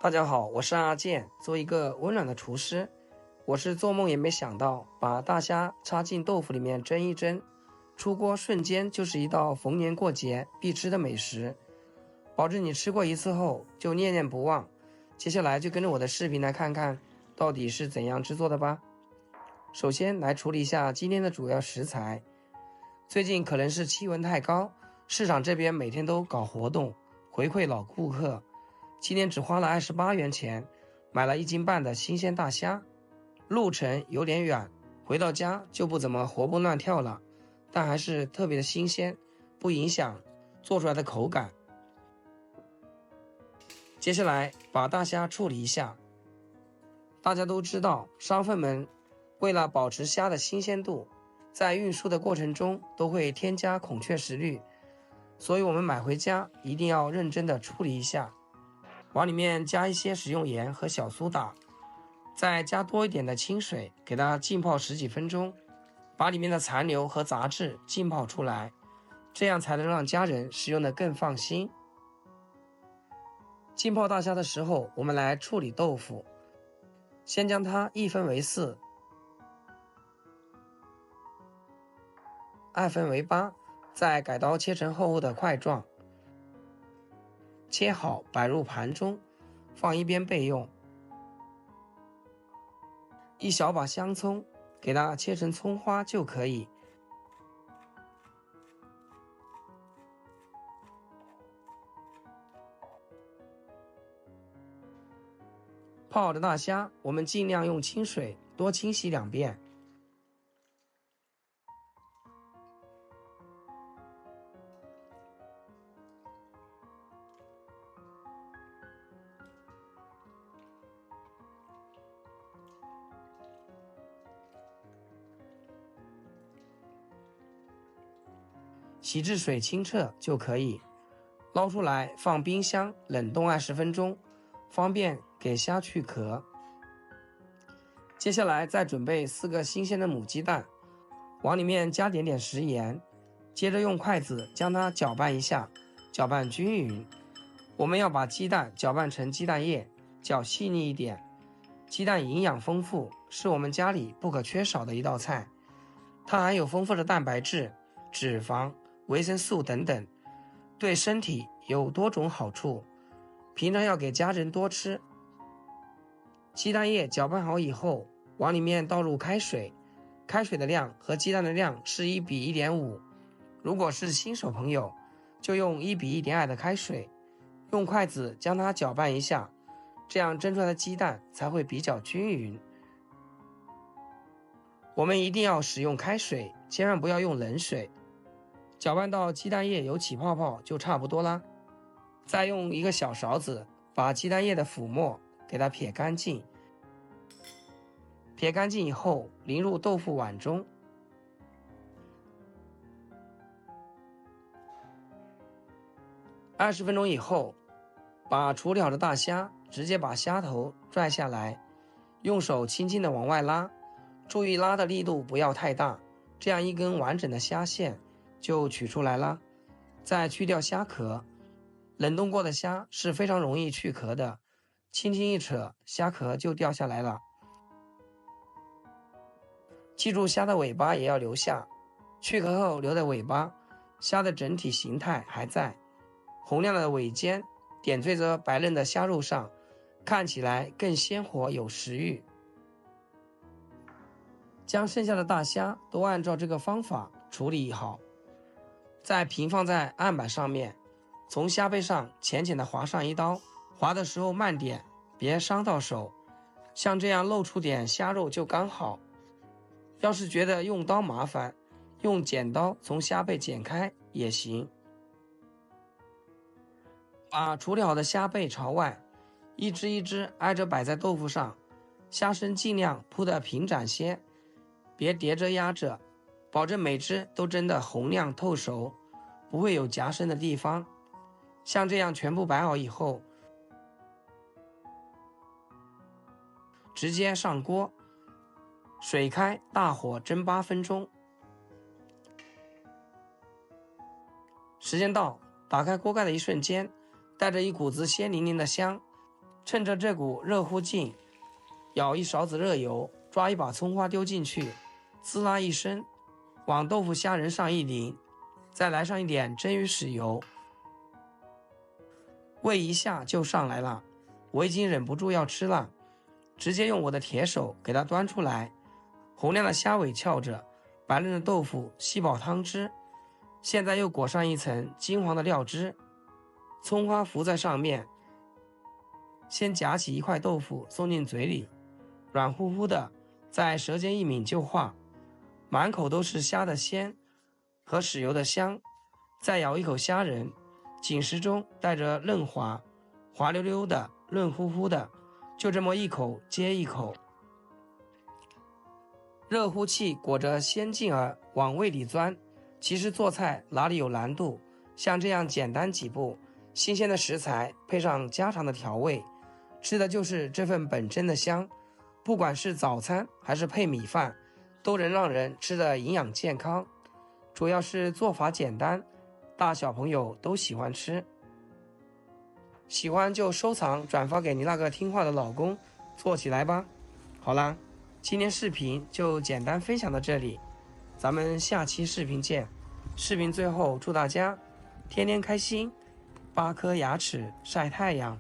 大家好，我是阿健，做一个温暖的厨师。我是做梦也没想到，把大虾插进豆腐里面蒸一蒸，出锅瞬间就是一道逢年过节必吃的美食，保证你吃过一次后就念念不忘。接下来就跟着我的视频来看看到底是怎样制作的吧。首先来处理一下今天的主要食材。最近可能是气温太高，市场这边每天都搞活动回馈老顾客，今天只花了28元钱买了1斤半的新鲜大虾。路程有点远，回到家就不怎么活蹦乱跳了，但还是特别的新鲜，不影响做出来的口感。接下来把大虾处理一下。大家都知道，商贩们为了保持虾的新鲜度，在运输的过程中都会添加孔雀石绿，所以我们买回家一定要认真的处理一下，往里面加一些食用盐和小苏打，再加多一点的清水，给它浸泡10几分钟，把里面的残留和杂质浸泡出来，这样才能让家人食用的更放心。浸泡大虾的时候，我们来处理豆腐，先将它1分为4，2分为8，再改刀切成厚厚的块状，切好摆入盘中，放一边备用。一小把香葱，给它切成葱花就可以。泡好的大虾，我们尽量用清水多清洗2遍。洗至水清澈就可以，捞出来放冰箱冷冻20分钟，方便给虾去壳。接下来再准备4个新鲜的母鸡蛋，往里面加点食盐，接着用筷子将它搅拌一下，搅拌均匀。我们要把鸡蛋搅拌成鸡蛋液，搅细腻一点。鸡蛋营养丰富，是我们家里不可缺少的一道菜，它含有丰富的蛋白质、脂肪、维生素等等，对身体有多种好处，平常要给家人多吃。鸡蛋液搅拌好以后，往里面倒入开水，开水的量和鸡蛋的量是1比1.5，如果是新手朋友，就用1比1.2的开水，用筷子将它搅拌一下，这样蒸出来的鸡蛋才会比较均匀。我们一定要使用开水，千万不要用冷水。搅拌到鸡蛋液有起泡泡就差不多啦。再用一个小勺子把鸡蛋液的浮沫给它撇干净，撇干净以后淋入豆腐碗中。20分钟以后，把处理好的大虾直接把虾头拽下来，用手轻轻的往外拉，注意拉的力度不要太大，这样一根完整的虾线就取出来了。再去掉虾壳，冷冻过的虾是非常容易去壳的，轻轻一扯，虾壳就掉下来了。记住虾的尾巴也要留下，去壳后留的尾巴，虾的整体形态还在，红亮的尾尖点缀着白嫩的虾肉上，看起来更鲜活有食欲。将剩下的大虾都按照这个方法处理好，再平放在案板上面，从虾背上浅浅的划上一刀，划的时候慢点，别伤到手，像这样露出点虾肉就刚好。要是觉得用刀麻烦，用剪刀从虾背剪开也行。把处理好的虾背朝外，一只一只挨着摆在豆腐上，虾身尽量铺得平展些，别叠着压着，保证每只都蒸得红亮透熟，不会有夹生的地方。像这样全部摆好以后，直接上锅，水开，大火蒸8分钟。时间到，打开锅盖的一瞬间，带着一股子鲜淋淋的香，趁着这股热乎劲，舀一勺子热油，抓一把葱花丢进去，滋啦一声，往豆腐虾仁上一淋，再来上一点蒸鱼豉油，味一下就上来了。我已经忍不住要吃了，直接用我的铁手给它端出来。红亮的虾尾翘着，白嫩的豆腐吸饱汤汁，现在又裹上一层金黄的料汁，葱花浮在上面。先夹起一块豆腐送进嘴里，软乎乎的，在舌尖一抿就化，满口都是虾的鲜和豉油的香。再咬一口虾仁，紧实中带着嫩滑，滑溜溜的，润乎乎的，就这么一口接一口，热乎气裹着鲜劲儿往胃里钻。其实做菜哪里有难度，像这样简单几步，新鲜的食材配上家常的调味，吃的就是这份本真的香。不管是早餐还是配米饭，都能让人吃得营养健康。主要是做法简单，大小朋友都喜欢吃。喜欢就收藏转发给你那个听话的老公，做起来吧。好啦，今天视频就简单分享到这里，咱们下期视频见。视频最后祝大家天天开心，8颗牙齿晒太阳。